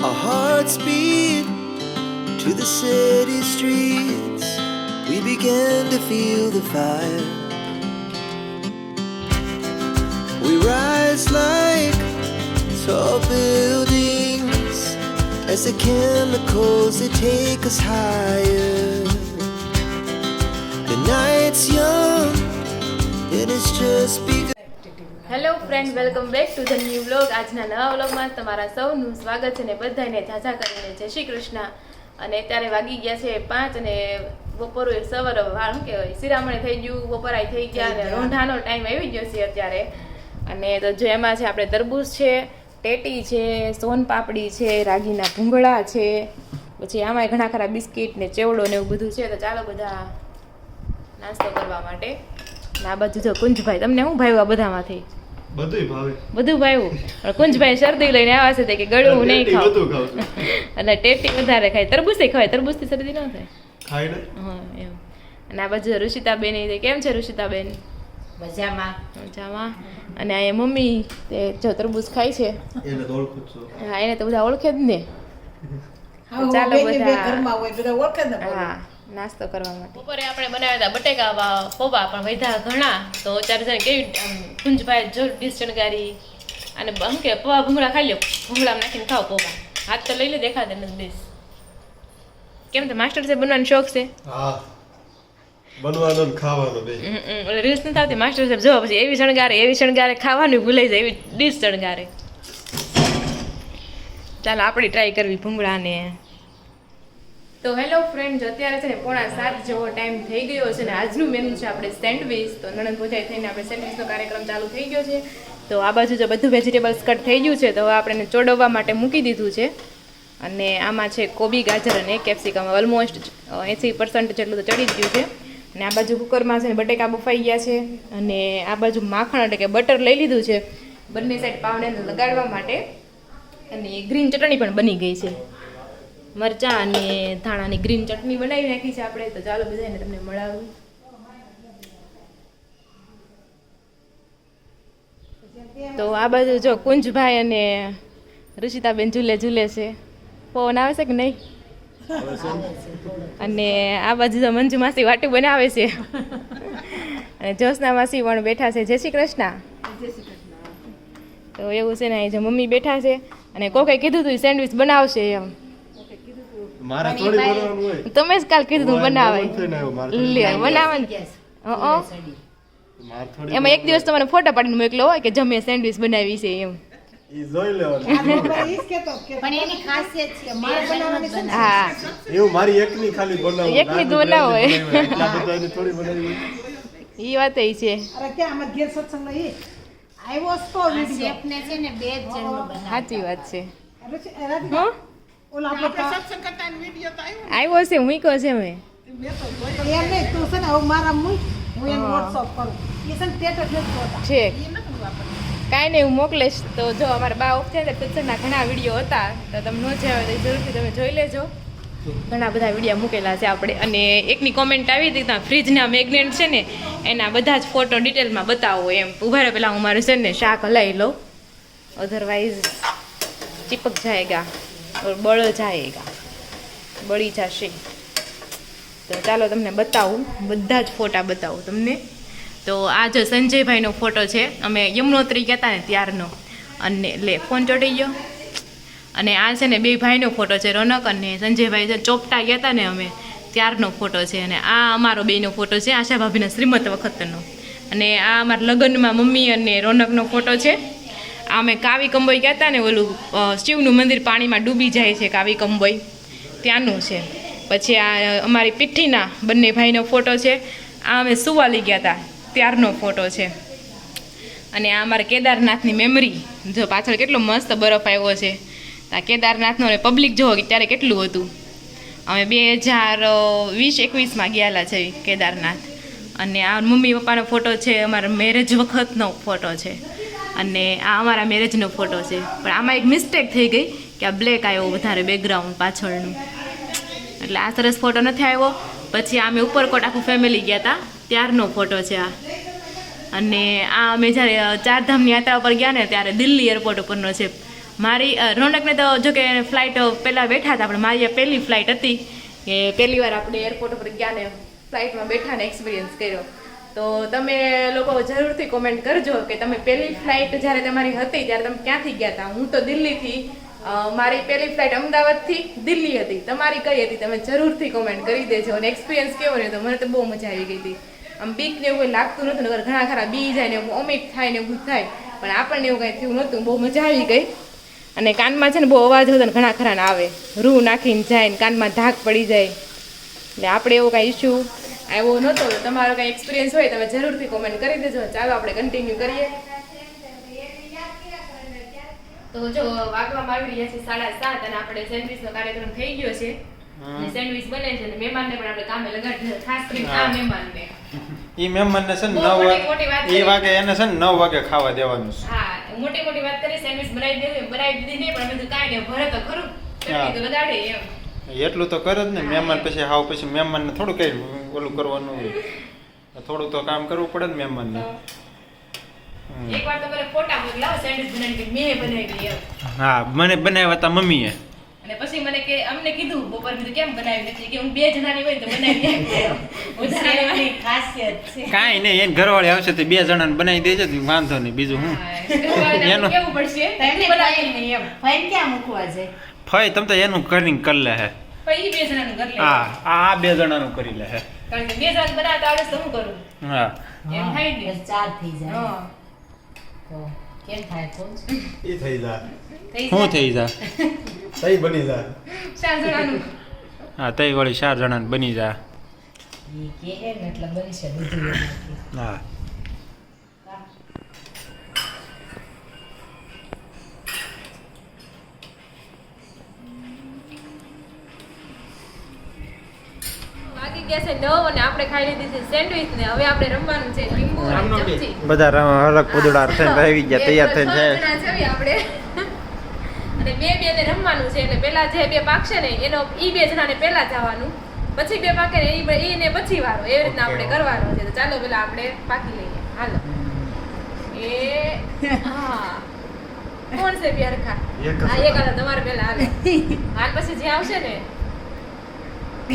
Our hearts beat to the city streets. We began to feel the fire. We rise like tall buildings as the chemicals they take us higher. The night's young and it's just begun. Hello friend, welcome back to the new vlog. આજના નવા વ્લોગમાં તમારા સૌનું સ્વાગત છે ને બધાને ઝાઝા કરીને જય શ્રી કૃષ્ણ. અને અત્યારે વાગી ગયા છે 5 અને બપોરે સવાર શું કહેવાય શિરામણે થઈ ગયું, બપોરાય થઈ ગયા અને રોંઢાનો ટાઈમ આવી ગયો છે અત્યારે. અને તો જો એમાં છે આપણે તરબૂચ છે, ટેટી છે, સોન પાપડી છે, રાગીના ભૂંગળા છે, પછી આમાં ઘણા ખરા બિસ્કિટ ને ચેવડો ને એવું બધું છે. તો ચાલો બધા નાસ્તો કરવા માટે. આ બાજુ જો કુંજભાઈ, તમને શું ભાવ્યું આ બધામાંથી? બધું ભાવ્યું. કુંજભાઈ શરદી લઈને આવ્યા છે કે ગળું હું નહીં ખાઉં એટલે ટેટી વધારે ખાય. તરબૂચ ખવાય, તરબૂચથી શરદી ન થાય. હા એમ. અને આ બાજુ ઋષિતાબેન, કેમ છે ઋષિતાબેન? મજામાં. અને આ મમ્મી તે જો તરબૂચ ખાય છે. હા, એને તો બધા ઓળખે જ ને. ચાલો બધા હા નાસ્તો કરવા માટે. બપોરે આપણે બનાવ્યા હતા બટેકા પૌવા, પણ વૈધા ઘણા. તો ચાર જણ કેવી કુંજભાઈ જો ડીશ ચણગારી અને શું કે પૌવા ભૂંગળા ખાઈ લો, ભૂંગળામાં નાખીને ખાઓ પૌવા. હાથ તો લઈ લે, દેખાડે નથી ડીશ. કેમ તો માસ્ટર છે બનવાનો શોખ છે? હા, બનવાનો ને ખાવાનો બે. રીલ્સ નથી આવતી માસ્ટર સાહેબ જોવા, પછી એવી શણગારે ખાવાનું ભૂલાઈ જાય, એવી ડીશ શણગારે. ચાલો આપણે ટ્રાય કરવી ભૂંગળાને. તો હેલો ફ્રેન્ડ, અત્યારે છે ને 6:45 જેવો ટાઈમ થઈ ગયો છે ને આજનું મેનુ છે આપણે સેન્ડવીચ. તો નણંદ ભોજાઈ થઈને આપણે સેન્ડવીચનો કાર્યક્રમ ચાલુ થઈ ગયો છે. તો આ બાજુ જો બધું વેજીટેબલ્સ કટ થઈ ગયું છે, તો હવે આપણે ચોડવવા માટે મૂકી દીધું છે. અને આમાં છે કોબી, ગાજર અને કેપ્સિકમ. ઓલમોસ્ટ 80% જેટલું તો ચડી જ ગયું છે. અને આ બાજુ કુકરમાં છે ને બટેકા બફાઈ ગયા છે. અને આ બાજુ માખણ એટલે કે બટર લઈ લીધું છે બંને સાઈડ પાવને લગાડવા માટે. અને ગ્રીન ચટણી પણ બની ગઈ છે, મરચાં અને ધાણાની ગ્રીન ચટણી બનાવી નાખી છે આપણે. તો ચાલો બધાને તમને મળાવું. તો આ બાજુ જો કુંજભાઈ અને ઋષિતાબેન ઝૂલે છે. પવન આવે છે કે નહીં? અને આ બાજુ તો મંજુ માસી વાટું બનાવે છે અને જ્યોત્સના માસી પણ બેઠા છે. જય શ્રી કૃષ્ણ. તો એવું છે ને, અહીં જે મમ્મી બેઠા છે અને કોકે કીધું તું સેન્ડવિચ બનાવશે એમ. મારા થોડી બનાવવાનું હોય. તમે જ કાલ કીધું તું બનાવાય બનાવવાનું. એમાં એક દિવસ તમારે ફોટો પાડીને મોકલો હોય કે જમે સેન્ડવિચ બનાવી છે એમ. ઈ જોઈ લેવાનું. પણ એની ખાસિયત છે મારે બનાવવાની છે ને. હા, એવું મારી એકની ખાલી બનાવું. એકની જ બનાવો હોય. એટલા બધાની થોડી બનાવી. ઈ વાત એ છે. અરે કે આમાં ઘેર સત્સંગ ઈ આવ્યો તો વિડિયો શેફને છે ને 2 જણનો બનાવ. સાચી વાત છે. રાધિકા હં? ઓલા આપણે સત્સંગ કરતા વિડિયો તો આવ્યો. આવ્યો છે, મૂક્યો છે મેં. એમ નહીં તું છે ને હવે મારા મૂક, હું એને WhatsApp કરું. એ છે ને સ્ટેટસ નથી જોતા. છે કાંઈ નહીં, હું મોકલીશ. તો જો અમારા બા ઓફ થયા સત્સંગના ઘણા વિડીયો હતા, તો તમે ન જોયા હોય તો જરૂરથી તમે જોઈ લેજો. ઘણા બધા વિડીયો મૂકેલા છે આપણે. અને એકની કોમેન્ટ આવી હતી ત્યાં ફ્રીજના મેગ્નેટ છે ને એના બધા જ ફોટો ડિટેલમાં બતાવો એમ. ઉભા રહે પહેલાં હું મારું છે ને શાક હલાવી લઉં, અધરવાઇઝ ચીપક જાયગા ઓર બળ જાયગા, બળી જશે. તો ચાલો તમને બતાવું, બધા જ ફોટા બતાવું તમને. તો આ જો સંજયભાઈનો ફોટો છે, અમે યમનોત્રી કહેતા ને ત્યારનો. અને લે ફોન ચોટી ગયો. અને આ છે ને બે ભાઈનો ફોટો છે, રોનક અને સંજયભાઈ છે ચોપટા ગયા હતા ને અમે ત્યારનો ફોટો છે. અને આ અમારો બેનો ફોટો છે, આશા ભાભીના શ્રીમત વખતનો. અને આ અમારા લગ્નમાં મમ્મી અને રોનકનો ફોટો છે. આ અમે કાવી કંબોઈ કહેતા ને, ઓલું શિવનું મંદિર પાણીમાં ડૂબી જાય છે કાવી કંબોઈ, ત્યાંનું છે. પછી આ અમારી પીઠીના બંને ભાઈનો ફોટો છે. આ અમે સુવાલી ગયા હતા ત્યારનો ફોટો છે. અને આ અમારા કેદારનાથની મેમરી, જો પાછળ કેટલો મસ્ત બરફ આવ્યો છે. આ કેદારનાથનો અને પબ્લિક જોવો કે ત્યારે કેટલું હતું. અમે 2020-21માં ગયેલા છે કેદારનાથ. અને આ મમ્મી પપ્પાનો ફોટો છે, અમારા મેરેજ વખતનો ફોટો છે. અને આ અમારા મેરેજનો ફોટો છે. પણ આમાં એક મિસ્ટેક થઈ ગઈ કે આ બ્લેક આવ્યો વધારે બેકગ્રાઉન્ડ પાછળનું, એટલે આ સરસ ફોટો નથી આવ્યો. પછી અમે ઉપરકોટ આખું ફેમિલી ગયા હતા ત્યારનો ફોટો છે આ. અને આ અમે જ્યારે ચારધામની યાત્રા પર ગયા ને ત્યારે દિલ્હી એરપોર્ટ ઉપરનો છે. મારી રોનકને તો જો કે ફ્લાઇટ પહેલાં બેઠા હતા આપણે મારી આ પહેલી ફ્લાઇટ હતી કે પહેલી વાર આપણે એરપોર્ટ ઉપર ગયા ને ફ્લાઇટમાં બેઠા ને એક્સપિરિયન્સ કર્યો. તો તમે લોકો જરૂરથી કોમેન્ટ કરજો કે તમે પહેલી ફ્લાઇટ જ્યારે તમારી હતી ત્યારે તમે ક્યાંથી ગયા હતા. હું તો દિલ્હીથી મારી પહેલી ફ્લાઇટ અમદાવાદથી દિલ્હી હતી. તમારી કઈ હતી તમે જરૂરથી કોમેન્ટ કરી દેજો. અને એક્સપિરિયન્સ કેવો રહ્યો તો મને તો બહુ મજા આવી ગઈ હતી. આમ બીક ને એવું કંઈ લાગતું નહોતું, નગર ઘણા ખરા બી જાય ને વોમિટ થાય ને એવું થાય, પણ આપણને એવું કંઈ થયું નહોતું. બહુ મજા આવી ગઈ. અને કાનમાં છે ને બહુ અવાજ હતો ને ઘણા ખરા આવે, રૂ નાખીને જાય ને કાનમાં ધાક પડી જાય, એટલે આપણે એવો કાંઈ ઇસ્યુ આવ્યો નહોતો. તો તમારો કાંઈ એક્સપિરિયન્સ હોય તમે જરૂરથી કોમેન્ટ કરી દેજો. ચાલો આપણે કન્ટિન્યુ કરીએ. તો જો વાગવામાં આવી રહ્યા છે 7:30 અને આપણે સેન્ડવિચનો કાર્યક્રમ થઈ ગયો છે અને સેન્ડવિચ બને છે અને મહેમાનને પણ આપણે કામે લગાડી, ખાસ કરીને આ મહેમાનને. ઈ મહેમાનને છે ને બહુ 9 મોટી વાત વાગે એ વાગે એને છે ને 9 વાગે ખાવા દેવાનું છે. હા, મોટી વાત કરી સેન્ડવિચ બનાવી દેવી, બનાવી દીધી નહીં, પણ મેં કાંઈ નહીં ભરે તો ખરું ચટણી તો લગાડે એમ. એટલું તો કરે જ ને મહેમાન પછી હાવ પછી મહેમાનને થોડું કઈ ઓલું કરવાનું હોય, થોડું તો કામ કરવું પડે ને મહેમાનને. એકવાર તો મને ફોટા મોકલાવો સેન્ડવિચ બનાવી મેં બનાવી એમ. હા, મને બનાવ્યા હતા મમ્મીએ. અને પછી મને કે અમને કીધું બપોર કીધું કેમ બનાવી નથી, કે હું 2 જણાની હોય તો બનાવી શેરની ખાસિયત છે. કાંઈ નહીં, એને ઘરવાળી આવશે તો 2 જણાને બનાવી દેજે તો વાંધો નહીં, બીજું હું એનું કેવું પડશે તમને બનાવી નહીં એમ. ફઈને ક્યાં મૂકવા છે? ફઈ તમ તો એનું કરીને કરી લે હે. પછી 2 જણાનું ઘર લઈ હા, આ 2 જણાનું કરી લે હે. કારણ કે 2 જણા બનાવતા આવડે તો હું કરું હા, એમ થાય ને. બસ 4 થઈ જાય. હા, તો કેમ થાય કોણ? ઈ થઈ જાય. શું થઈ જા સહી બની જાય. 4 જણાનું. હા, તઈ વળી 4 જણાને બની જા. ઈ કે ને એટલે બનશે બધું એમાંથી. હા, વાગી ગયા છે 9 અને આપણે ખાઈ લીધી છે સેન્ડવિચ ને હવે આપણે રમવાનું છે લીંબુ અને ચમચી. બધા હરક પુદડા થઈને આવી ગયા, તૈયાર થઈને જાય. 6 જણા છે આપણે અને બે ને રમવાનું છે. એટલે પેલા જે 2 પાકશે ને એનો ઈ 2 જણાને પેલા જવાનું, પછી 2 પાકે ને ઈ ને પછી વારો, એવી રીતના આપણે કરવાનું છે. તો ચાલો પેલા આપણે પાકી લઈએ. હાલો. એ હા, કોણ છે પ્યારખા? હા, એક હાલો તમારે પેલા હાલો. હાલ પછી જે આવશે ને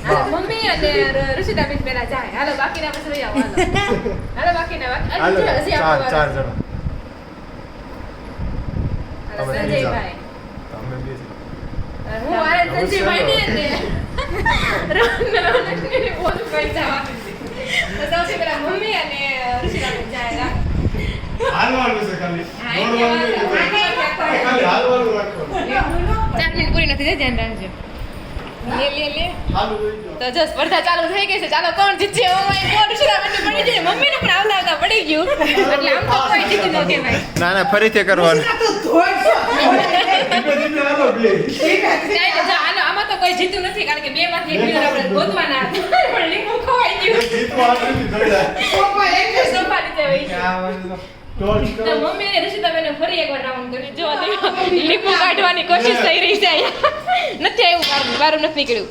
હાલો, મમ્મી અને ઋષિતાબેન પેલા જાય. હાલો બાકીના પછી લઈ આવો. હાલો બાકીના હાલો, હજી ચાર આપણો ચાર વારો. જણા. હાલો, સંજયભાઈ. તમે બે હું આ સંજયભાઈ ને રોનકને બોલ કરી જવાનું છે. તો સૌથી પહેલા મમ્મી અને ઋષિતાબેન જાય. હાલવાનું છે ખાલી. હા, દોડવાનું એટલે નથી. ખાલી હાલવાનું રાખવાનું. 4 મિનિટ પૂરી નથી થઈ, ધ્યાન રાખજો. લે હાલું હોય તો. તો જો સ્પર્ધા ચાલુ થઈ ગઈ છે. ચાલો કોણ જીતશે? ઓ માય ગોડ, ઋષિતાબેન પડી જાય. મમ્મીને પણ આવતા પડી ગયું, એટલે આમ તો કોઈ જીતી ન કહેવાય. ના ના, ફરીથી કરવાનું. ધીમે ધીમે હાલો બે. કાંઈ નહીં, જો હાલો, આમાં તો કોઈ જીતું નથી કારણ કે 2 માંથી 1 વિનર આપણે ગોતવાના હતા. પણ લીંબુ ખવાઈ ગયું. જીતવા નથી થઈ જાય. સોફા નીચે વહી ગયું. ટોચ તો મમ્મી અને ઋષિતાબેને ફરી એકવાર રાઉન્ડ કરી. જો લીંબુ કાઢવાની કોશિશ થઈ રહી છે. નથી આવ્યું, વારું નથી નીકળ્યું.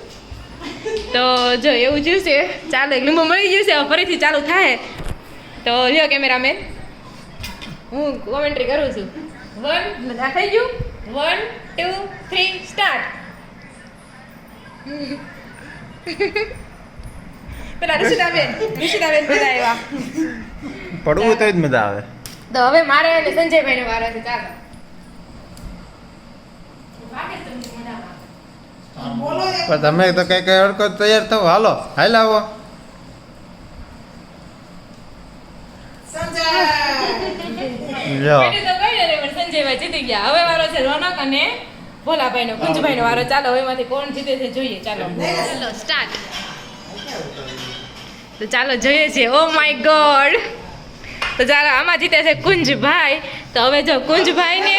તો જો એવું જ્યું છે. ચાલો, એક લીંબુ મળી ગયું છે. હવે ફરીથી ચાલુ થાય. તો લ્યો કેમેરામેન, હું કોમેન્ટ્રી કરું છું. 1 થઈ ગયું. 1 2 3 સ્ટાર્ટ. પેલા ઋષિતાબેન પેલા આવ્યા. પડવું તો જ મજા આવે. તો હવે મારે અને સંજયભાઈ નો વારો છે. ચાલો. વાગે છે તમને મજામાં. બોલો એ. પણ તમે તો કઈ અડકો તૈયાર થવો. હાલો, હાલ આવો. સંજય. જો પેલી તો કઈ ને પણ સંજયભાઈ જીતી ગયા. હવે વારો છે રોનક અને ભોલાભાઈ નો, કુંજભાઈ નો વારો. ચાલો, હવે એમાંથી કોણ જીતે છે જોઈએ. ચાલો સ્ટાર્ટ. તો ચાલો જોઈએ છે. Oh my God. તો ચાલો, આમાં જીતે છે કુંજભાઈ. તો હવે જો કુંજભાઈ ને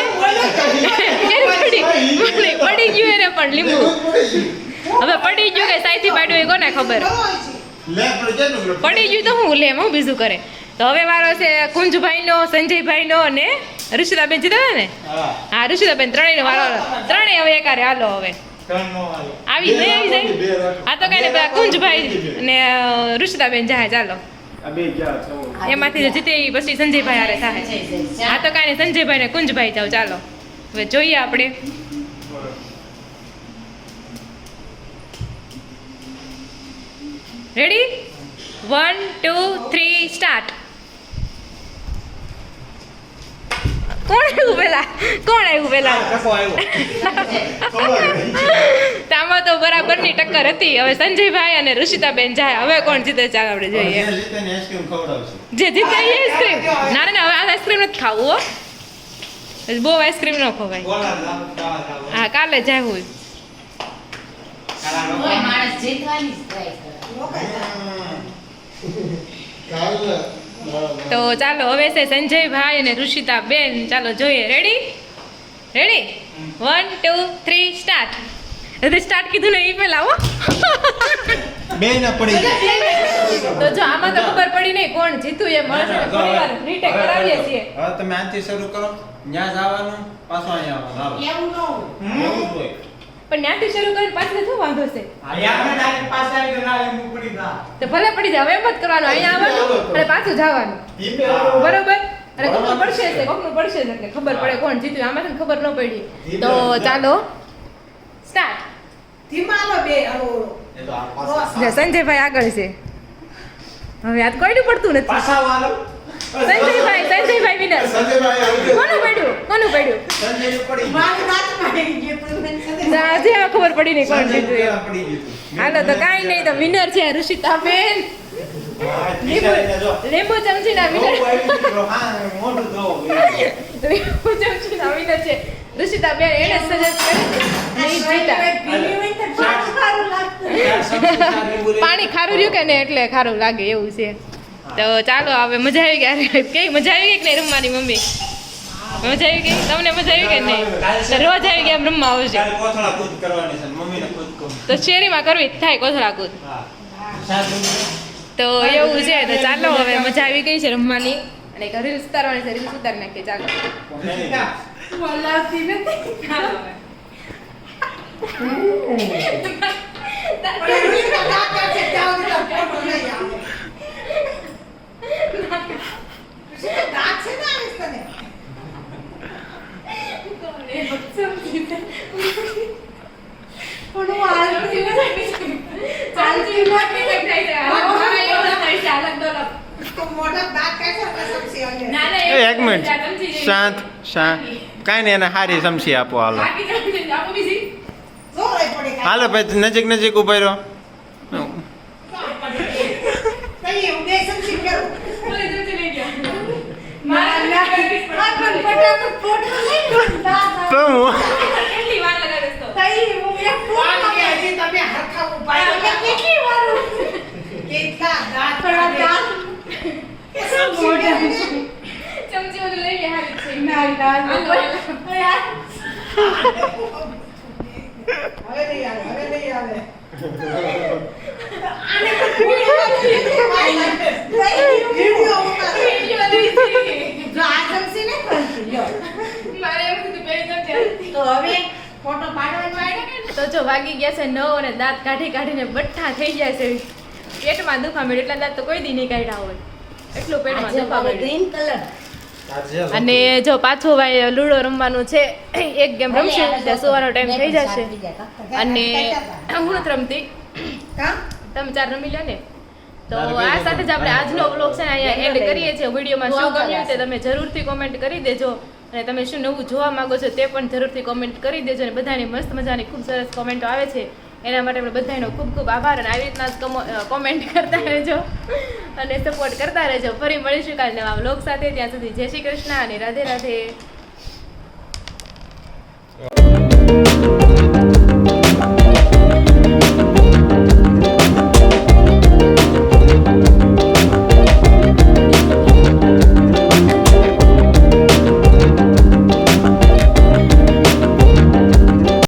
પડી ગયું એને પણ લીંબુ. હવે પડી ગયું કે સાઈથી પાડ્યું એ કોને ખબર. લે પણ પડી ગયું તો હું લે હું બીજું કરે. તો હવે વારો છે કુંજભાઈ નો, સંજયભાઈ નો અને ઋષિતાબેન જીતા ને. હા. હા, ઋષિતાબેન ત્રણેયનો વારો. ત્રણેય હવે એકારે. હાલો હવે આવી નહીં આવી જાય. આ તો કઈ ને પેલા કુંજભાઈ ને ઋષિતાબેન જાય. ચાલો, આ બે ગયા છે. એમાંથી જે જીતે ઈ પછી સંજયભાઈ હારે થાય. આ તો કઈ ને સંજયભાઈ ને કુંજભાઈ જાવ. ચાલો, હવે જોઈએ આપણે. રેડી? 1 2 3 સ્ટાર્ટ. કોણ આવ્યું પેલા? કસો આવ્યો તામાં તો બરાબરની ટક્કર હતી. હવે સંજયભાઈ અને ઋષિતાબેન જાય. હવે કોણ જીતે ચાલો આપણે જોઈએ. જે જીતે ને આઈસ્ક્રીમ ખવડાવશે. જે જીતે એ આઈસ્ક્રીમ. ના ના હવે આ આઈસ્ક્રીમ નથી ખાવું હો. બહુ આઈસ્ક્રીમ ન ખવાય. બોલા લાવ હા કાલે જાય હોય. કોઈ માણસ જીતવાની જ try કરે. તો ચાલો હવે છે સંજયભાઈ અને ઋષિતાબેન. ચાલો જોઈએ. રેડી? 1 2 3 સ્ટાર્ટ. સ્ટાર્ટ કીધું ને એ પેલા હો. બે ના પડી જાય. તો જો આમાં તો ખબર પડી નહીં કોણ જીતું એ મળશે. થોડીવાર રીટેક કરાવીએ છીએ. હવે તમે આથી શરૂ કરો. ત્યાં જવાનું પાછું અહીંયા આવવાનું. એવું ન હોય. એવું જ હોય. પણ ત્યાંથી શરૂ કરીને પાછળ શું વાંધો છે? આયા ડાયરેક્ટ પાસ આવી તો ના એમ પડી જા તો ભલે પડી જાય. હવે એમ જ કરવાનું. અહીંયા આવવાનું અને પાછું જવાનું. બરોબર? અને કોકનું પડશે છે, કોકનું પડશે છે એટલે ખબર પડે કોણ જીત્યું. આમાં તો ખબર ન પડી. તો ચાલો સ્ટાર્ટ. ધીમા હાલો બે હાલો. એ તો આ પાસ જો સંજયભાઈ આગળ છે. હવે આ તો કોઈનું પડતું નથી. પાછા વાળો સંજયભાઈ વિનર. સંજયભાઈ આવી કોનું પડ્યું? સંજયનું પડી ગયું. મારું રાતમાં આવી ગયું તું મને સાથે. તો આજે આ ખબર પડી નહીં કોણ જીત્યું સંજયનું એમ. પડી ગયું. હાલો તો કાંઈ નહીં, તો વિનર છે ઋષિતાબેન. હા ટીચરને જો લીંબુ ચમચીના બહુ વિનર. આવી દીકરો હા મોઢું જોવો લીંબુ ચમચીના વિનર છે ઋષિતાબેન. એને સજેસ્ટ કરી નહીં જીતા. પીવી હોય તો પાછું સારું લાગતું. પાણી ખારું રહ્યું કે ને એટલે ખારું લાગે એવું છે. તો ચાલો હવે મજા આવી ગઈ. કેવી મજા આવી ગઈ કે નહીં રમવાની મમ્મી? મજા આવી ગઈ? તમને મજા આવી કે નહીં? તો રોજ આવી ગયા એમ રમવા આવશે. કાલે કોથળા કૂદ કરવાની છે ને મમ્મીને કૂદ કહું. તો શેરીમાં કરવી જ થાય કોથળા કૂદ. હા તો એવું છે. તો ચાલો હવે મજા આવી ગઈ છે રમવાની. અને એક રીલ્સ ઉતારવાની છે. રીલ્સ ઉતારી નાખીએ ચાલો. બોલાવતી નથી. પણ ઋષિતા દાંત કાઢશે ત્યાં સુધી તારો ફોટો નહીં આવે. ઋષિતા દાંત છે ને આવીશ તને. પણ હું હાલતી નથી. તો મોઢા દાંત કાઢશે એટલે સમજી આવે. એક મિનિટ શાંત શાંત. કાંઈ નહીં એને હારી સમસી આપો. હાલો જોર પડે કાંઈ. હાલો ભાઈ નજીક નજીક ઉભા રહ્યો. કઈ હું બે સમજી કરું. તો હું ચમચી બધું લઈ લે હારી છે. મારે એવું કીધું બે ચમચી. તો જો વાગી ગયા છે 9 અને દાંત કાઢી કાઢીને બઠ્ઠા થઈ ગયા છે. પેટમાં દુખા મળ્યું. એટલા દાંત તો કોઈ દી નહીં કાઢ્યા હોય. એટલું પેટમાં દુખા મળ્યું. Green colour. અને જો પાછો ભાઈ લૂડો રમવાનું છે. એક ગેમ રમશું ત્યાં સુવાનો ટાઈમ થઈ જશે. અને હું નથી રમતી. તમે 4 રમી લો ને. તો આ સાથે જ આપણે આજનો વ્લોગ છે ને અહીંયા એન્ડ કરીએ છીએ. વિડીયોમાં શું ગમ્યું તે તમે જરૂરથી કોમેન્ટ કરી દેજો. અને તમે શું નવું જોવા માંગો છો તે પણ જરૂરથી કોમેન્ટ કરી દેજો. અને બધાની મસ્ત મજાની ખૂબ સરસ કોમેન્ટો આવે છે એના માટે આપણે બધાનો ખૂબ ખૂબ આભાર. અને આવી રીતના જ કોમેન્ટ કરતા રહેજો અને સપોર્ટ કરતા રહેજો. ફરી મળીશું કાલે નવા વ્લોગ સાથે. ત્યાં સુધી જય શ્રી કૃષ્ણ અને રાધે રાધે.